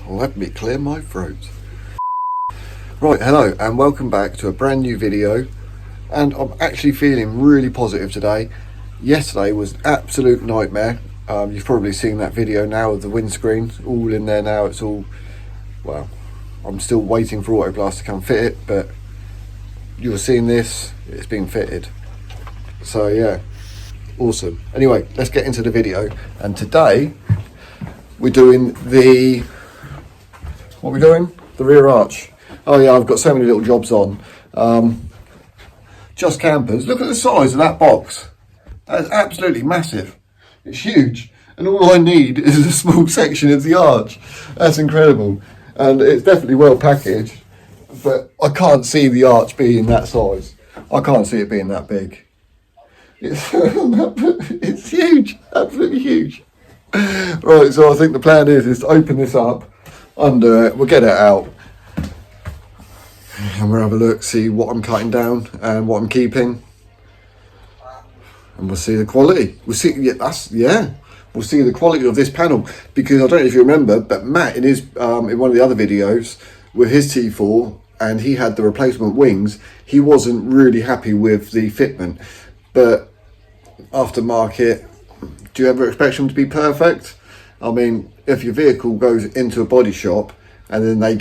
Let me clear my throat. Right, hello and welcome back to a brand new video, and I'm actually feeling really positive today. Yesterday was an absolute nightmare. You've probably seen that video now of the windscreen all in there now. It's all, well, I'm still waiting for Autoblast to come fit it, but you're seeing this, it's been fitted. So yeah, awesome. Anyway, let's get into the video. And today we're doing what are we doing? The rear arch. Oh yeah, I've got so many little jobs on. Just campers. Look at the size of that box. That's absolutely massive. It's huge. And all I need is a small section of the arch. That's incredible. And it's definitely well packaged, but I can't see the arch being that size. I can't see it being that big. It's huge, absolutely huge. Right, so I think the plan is to open this up, undo it, we'll get it out, and we'll have a look, see what I'm cutting down and what I'm keeping, and we'll see the quality. We'll see, we'll see the quality of this panel, because I don't know if you remember, but Matt in his in one of the other videos with his T4, and he had the replacement wings, he wasn't really happy with the fitment. But aftermarket, do you ever expect them to be perfect? I mean, if your vehicle goes into a body shop and then they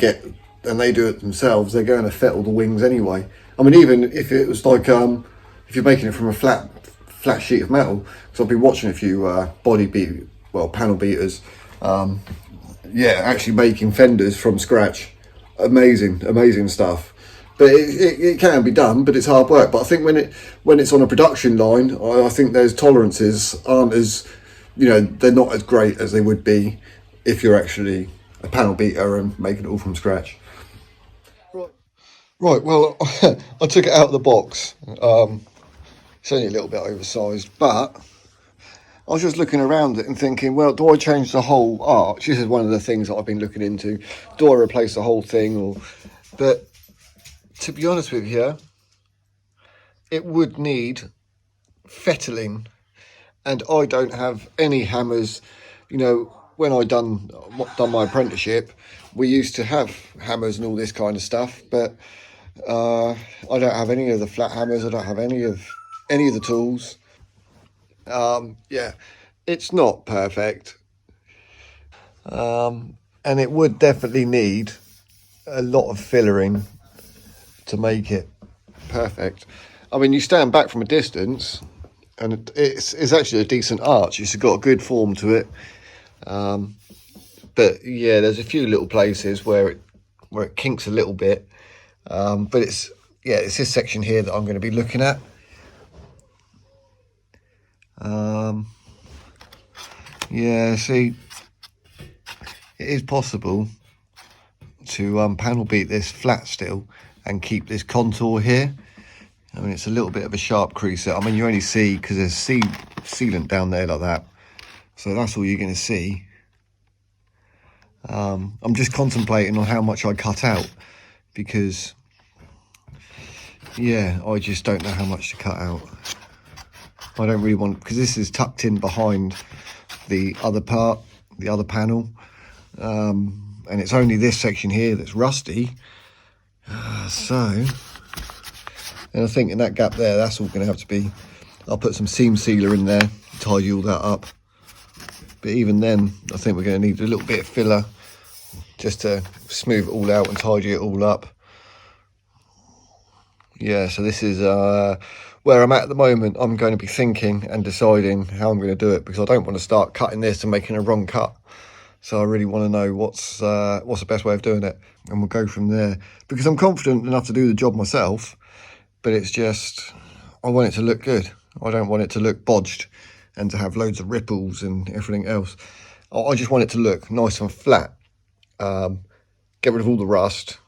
do it themselves, they're going to fit all the wings anyway. I mean, even if it was like if you're making it from a flat sheet of metal, because I've been watching a few panel beaters, actually making fenders from scratch. Amazing stuff. But it can be done, but it's hard work. But I think when it's on a production line, I think those tolerances aren't as, they're not as great as they would be if you're actually a panel beater and making it all from scratch. Right, well, I took it out of the box. It's only a little bit oversized, but I was just looking around it and thinking, well, do I change the whole arch? This is one of the things that I've been looking into. Do I replace the whole thing? But to be honest with you, it would need fettling, and I don't have any hammers. When I done my apprenticeship, we used to have hammers and all this kind of stuff, but I don't have any of the flat hammers. I don't have any of the tools. It's not perfect, and it would definitely need a lot of fillering to make it perfect. I mean, you stand back from a distance and it's actually a decent arch. It's got a good form to it, but yeah, there's a few little places where it kinks a little bit, but it's this section here that I'm going to be looking at. See, it is possible to panel beat this flat still and keep this contour here. I mean, it's a little bit of a sharp crease. I mean, you only see, because there's sealant down there like that, so that's all you're going to see. I'm just contemplating on how much I cut out, because I just don't know how much to cut out. I don't really want, because this is tucked in behind the other part, the other panel, and it's only this section here that's rusty. And I think in that gap there, that's all going to have to be, I'll put some seam sealer in there to tidy all that up. But even then, I think we're going to need a little bit of filler just to smooth it all out and tidy it all up. So this is where I'm at the moment. I'm going to be thinking and deciding how I'm going to do it, because I don't want to start cutting this and making a wrong cut. So I really want to know what's the best way of doing it, and we'll go from there. Because I'm confident enough to do the job myself, but it's just, I want it to look good. I don't want it to look bodged and to have loads of ripples and everything else. I just want it to look nice and flat. Get rid of all the rust,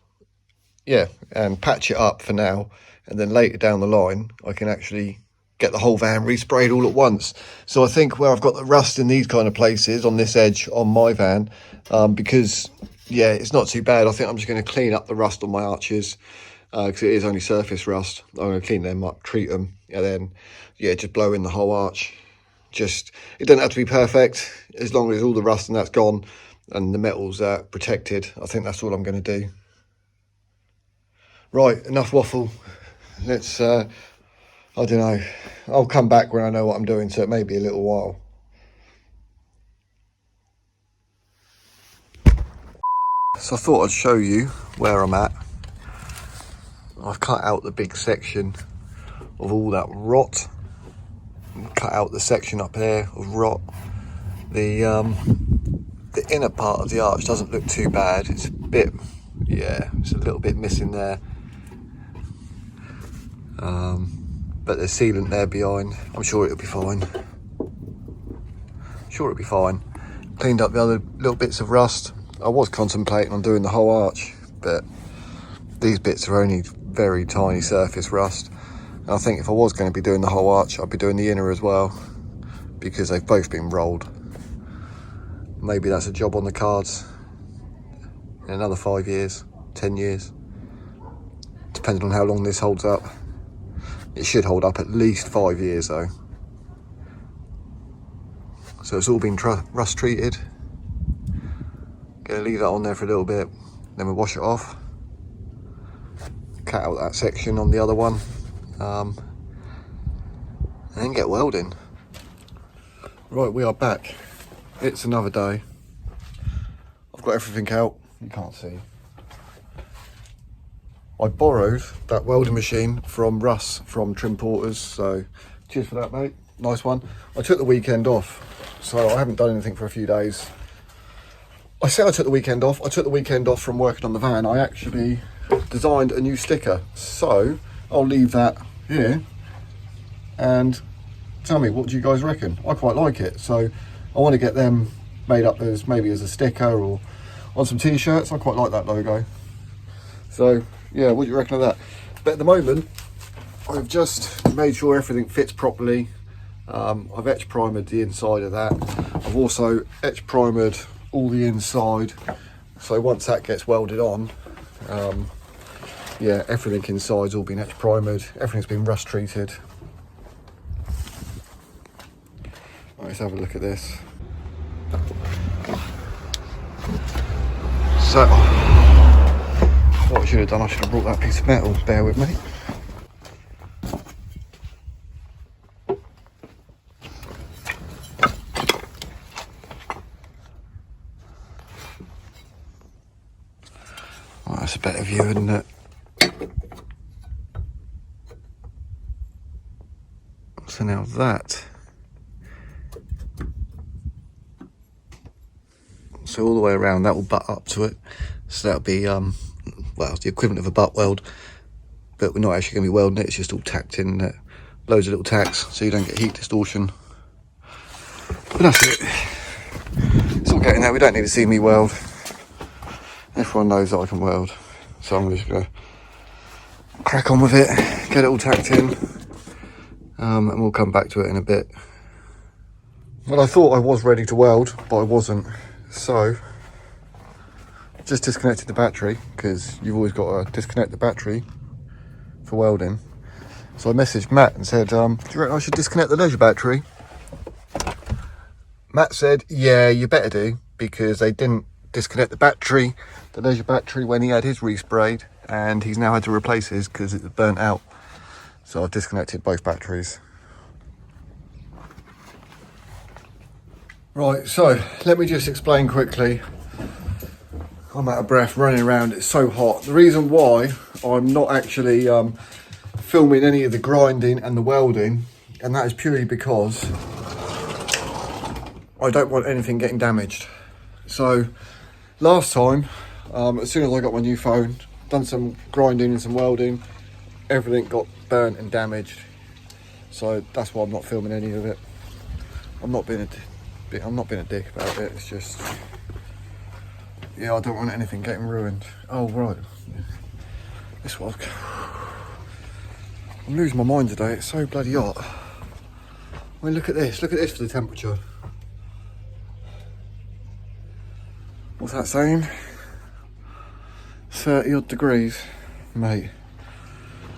and patch it up for now. And then later down the line, I can actually get the whole van resprayed all at once. So I think where I've got the rust in these kind of places, on this edge on my van, because it's not too bad. I think I'm just going to clean up the rust on my arches, because it is only surface rust. I'm going to clean them up, treat them, and then just blow in the whole arch. It doesn't have to be perfect, as long as all the rust and that's gone. and the metal's protected. I think that's all I'm going to do. Right, enough waffle. Let's, I don't know. I'll come back when I know what I'm doing, so it may be a little while. So I thought I'd show you where I'm at. I've cut out the big section of all that rot. Cut out the section up there of rot. The inner part of the arch doesn't look too bad. It's a bit, yeah, it's a little bit missing there. But there's sealant there behind. I'm sure it'll be fine. Cleaned up the other little bits of rust. I was contemplating on doing the whole arch, but these bits are only very tiny surface rust. And I think if I was going to be doing the whole arch, I'd be doing the inner as well, because they've both been rolled. Maybe that's a job on the cards in another 5 years, 10 years, depending on how long this holds up. It should hold up at least 5 years though. So it's all been rust treated. Gonna leave that on there for a little bit, then we'll wash it off. Cut out that section on the other one, and then get welding. Right, we are back. It's another day. I've got everything out, you can't see. I borrowed that welding machine from Russ from Trim Porters, so cheers for that, mate. Nice one. I took the weekend off, so I haven't done anything for a few days. I say I took the weekend off. I took the weekend off from working on the van. I actually designed a new sticker, so I'll leave that here and tell me, what do you guys reckon? I quite like it, so I want to get them made up as maybe as a sticker or on some t-shirts. I quite like that logo. So yeah, what do you reckon of that? But at the moment, I've just made sure everything fits properly. I've etch primered the inside of that. I've also etch primered all the inside. So once that gets welded on, yeah, everything inside's all been etch primered. Everything's been rust treated. Right, let's have a look at this. So, what I should have done, I should have brought that piece of metal. Bear with me. Right, that's a better view, isn't it? So now that. So all the way around, that will butt up to it. So that'll be, well, it's the equivalent of a butt weld, but we're not actually going to be welding it. It's just all tacked in, loads of little tacks, so you don't get heat distortion. But that's it. It's all getting there. We don't need to see me weld. Everyone knows that I can weld, so I'm just going to crack on with it, get it all tacked in, and we'll come back to it in a bit. Well, I thought I was ready to weld, but I wasn't. So, just disconnected the battery, because you've always got to disconnect the battery for welding. So I messaged Matt and said, do you reckon I should disconnect the leisure battery? Matt said, yeah, you better do, because they didn't disconnect the leisure battery, when he had his resprayed, and he's now had to replace his because it burnt out. So I've disconnected both batteries. Right, so let me just explain quickly. I'm out of breath running around, it's so hot. The reason why I'm not actually filming any of the grinding and the welding, and that is purely because I don't want anything getting damaged. So last time, as soon as I got my new phone, done some grinding and some welding, everything got burnt and damaged. So that's why I'm not filming any of it. I'm not being a dick about it. It's just, yeah, I don't want anything getting ruined. Oh right, this was. I'm losing my mind today. It's so bloody hot. I mean, look at this. Look at this for the temperature. What's that saying? 30 odd degrees, mate.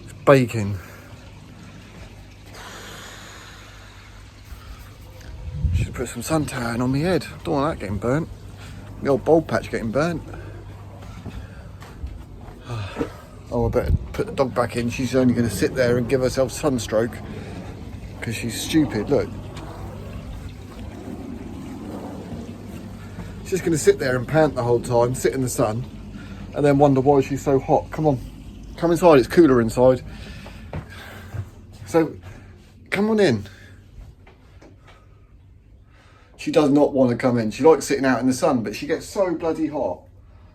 It's baking. Should put some suntan on my head. Don't want that getting burnt. The old bulb patch getting burnt. Oh, I better put the dog back in. She's only going to sit there and give herself sunstroke because she's stupid. Look. She's just going to sit there and pant the whole time, sit in the sun, and then wonder why she's so hot. Come on. Come inside. It's cooler inside. So, come on in. She does not want to come in. She likes sitting out in the sun, but she gets so bloody hot.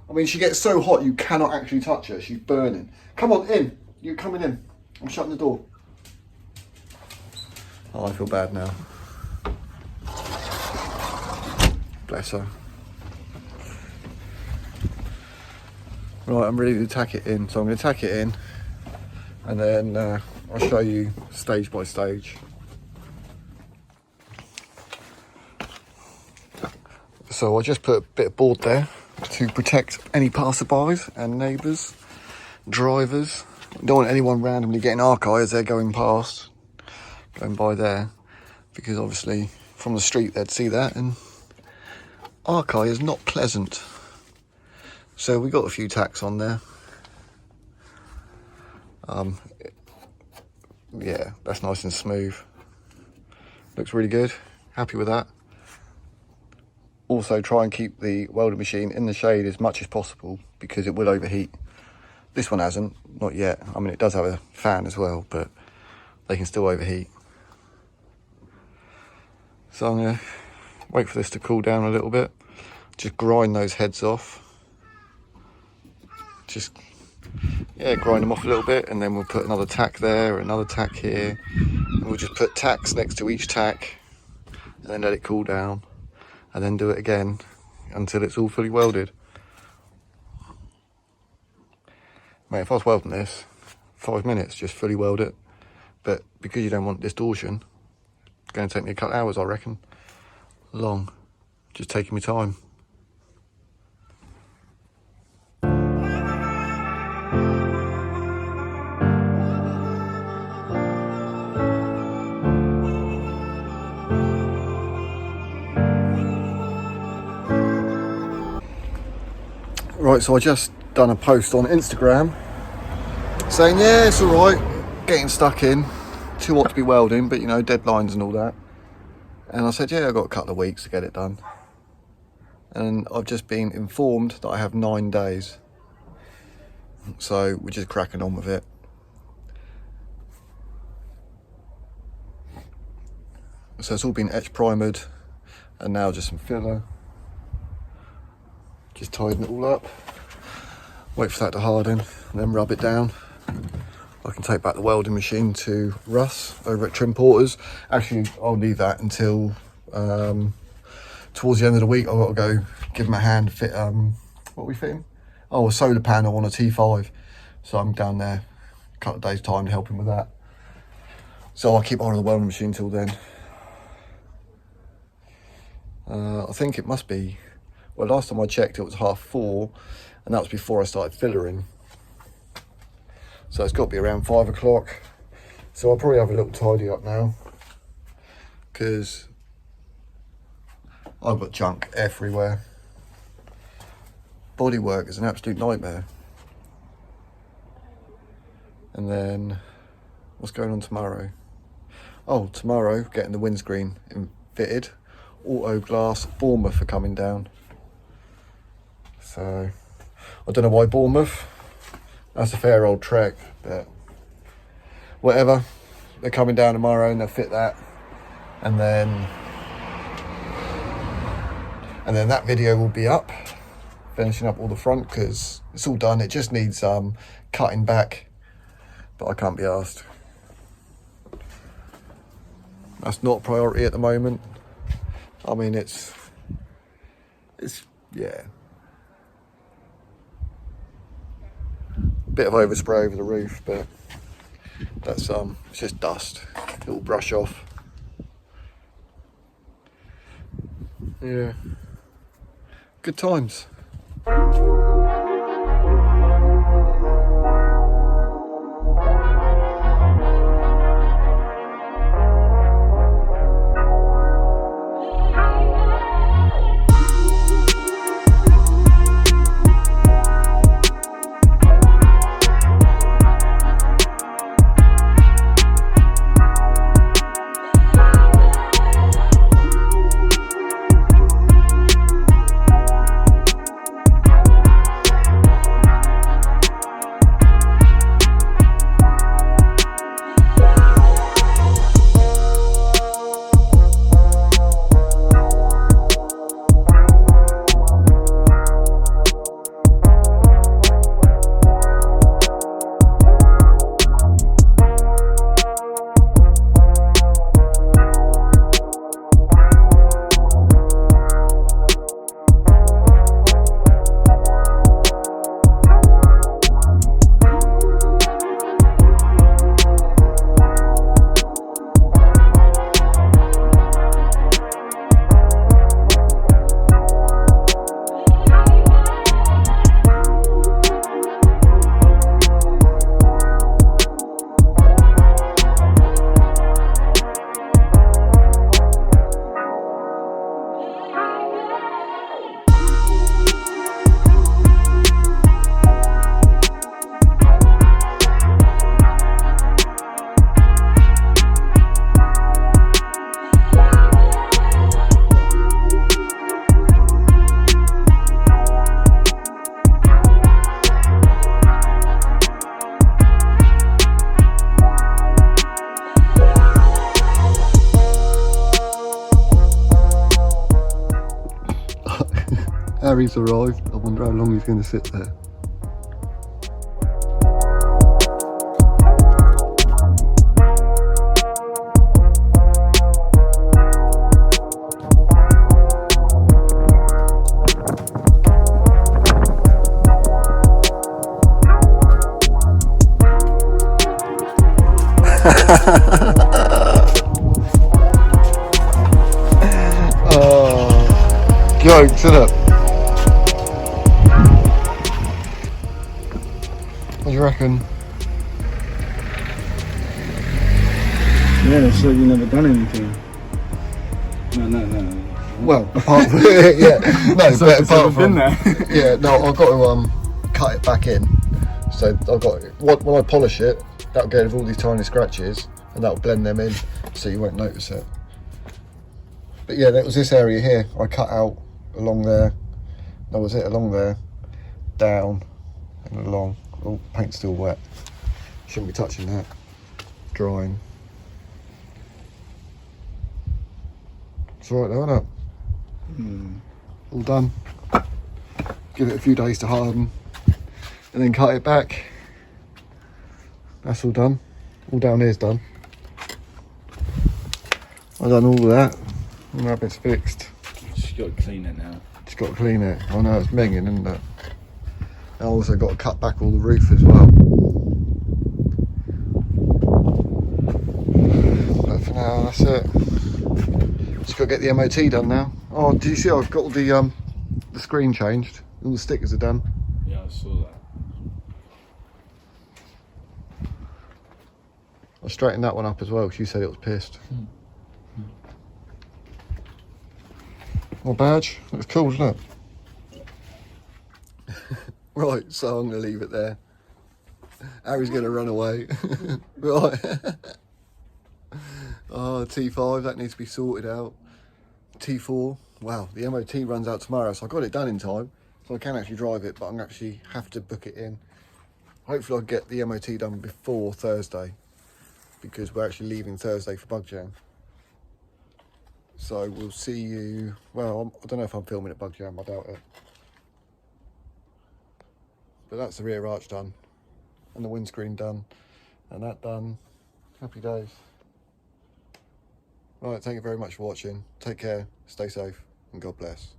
I mean, she gets so hot you cannot actually touch her. She's burning. Come on, in. You're coming in. I'm shutting the door. Oh, I feel bad now. Bless her. Right, I'm ready to tack it in. So I'm going to tack it in, and then I'll show you stage by stage. So I just put a bit of board there to protect any passerbys and neighbours, drivers. Don't want anyone randomly getting arc eye as they're going past, going by there, because obviously from the street they'd see that, and arc eye is not pleasant. So we got a few tacks on there. Yeah, that's nice and smooth. Looks really good. Happy with that. Also try and keep the welding machine in the shade as much as possible because it will overheat. This one hasn't, not yet. I mean, it does have a fan as well, but they can still overheat. So I'm going to wait for this to cool down a little bit. Just grind those heads off. Just, yeah, grind them off a little bit, and then we'll put another tack there, another tack here. And we'll just put tacks next to each tack and then let it cool down. And then do it again until it's all fully welded. Mate, if I was welding this, 5 minutes, just fully weld it. But because you don't want distortion, it's going to take me a couple hours, I reckon. Long. Just taking me time. Right, so I just done a post on Instagram saying, yeah, it's all right, getting stuck in, too hot to be welding, but you know, deadlines and all that. And I said, yeah, I've got a couple of weeks to get it done. And I've just been informed that I have 9 days. So we're just cracking on with it. So it's all been etch primered, and now just some filler. Just tidying it all up, wait for that to harden, and then rub it down. I can take back the welding machine to Russ over at Trim Porters. Actually, I'll leave that until towards the end of the week. I've got to go give him a hand fit, what are we fitting? Oh, a solar panel on a T5. So I'm down there a couple of days time to help him with that. So I'll keep on the welding machine till then. I think it must be, well, last time I checked it was 4:30, and that was before I started fillering. So it's got to be around 5 o'clock. So I'll probably have a little tidy up now, because I've got junk everywhere. Bodywork is an absolute nightmare. And then, what's going on tomorrow? Oh, tomorrow, getting the windscreen fitted. Auto glass, Bournemouth are coming down. So, I don't know why Bournemouth. That's a fair old trek, but whatever. They're coming down tomorrow and they'll fit that. And then that video will be up, finishing up all the front, because it's all done. It just needs cutting back, but I can't be asked. That's not a priority at the moment. I mean, it's yeah. Bit of overspray over the roof, but that's it's just dust. It'll brush off. Yeah. Good times. Harry's arrived. I wonder how long he's going to sit there. Oh, jokes, isn't it? What do you reckon? Yeah, so you've never done anything. No. Well, apart from yeah, no, So but it's apart from been there. yeah, no, I've got to cut it back in. So I've got when I polish it, that'll get rid of all these tiny scratches, and that'll blend them in, so you won't notice it. But yeah, that was this area here. I cut out along there. That was it, along there, down and along. Oh, paint's still wet. Shouldn't be touching that. Drying. It's alright though, isn't it? All done. Give it a few days to harden and then cut it back. That's all done. All down here's done. I've done all of that. All that bit's fixed. Just got to clean it now. Just got to clean it. I know it's minging, isn't it? I also got to cut back all the roof as well. But for now, that's it. Just got to get the MOT done now. Oh, did you see I've got all the screen changed? All the stickers are done. Yeah, I saw that. I straightened that one up as well because you said it was pissed. My badge, looks cool, doesn't it? Right, so I'm going to leave it there. Harry's going to run away. Right. Oh, T5, that needs to be sorted out. T4, wow, the MOT runs out tomorrow, so I got it done in time. So I can actually drive it, but I'm actually have to book it in. Hopefully I'll get the MOT done before Thursday, because we're actually leaving Thursday for Bug Jam. So we'll see you, well, I don't know if I'm filming at Bug Jam, I doubt it. But that's the rear arch done, and the windscreen done, and that done. Happy days. Right, thank you very much for watching. Take care, stay safe, and God bless.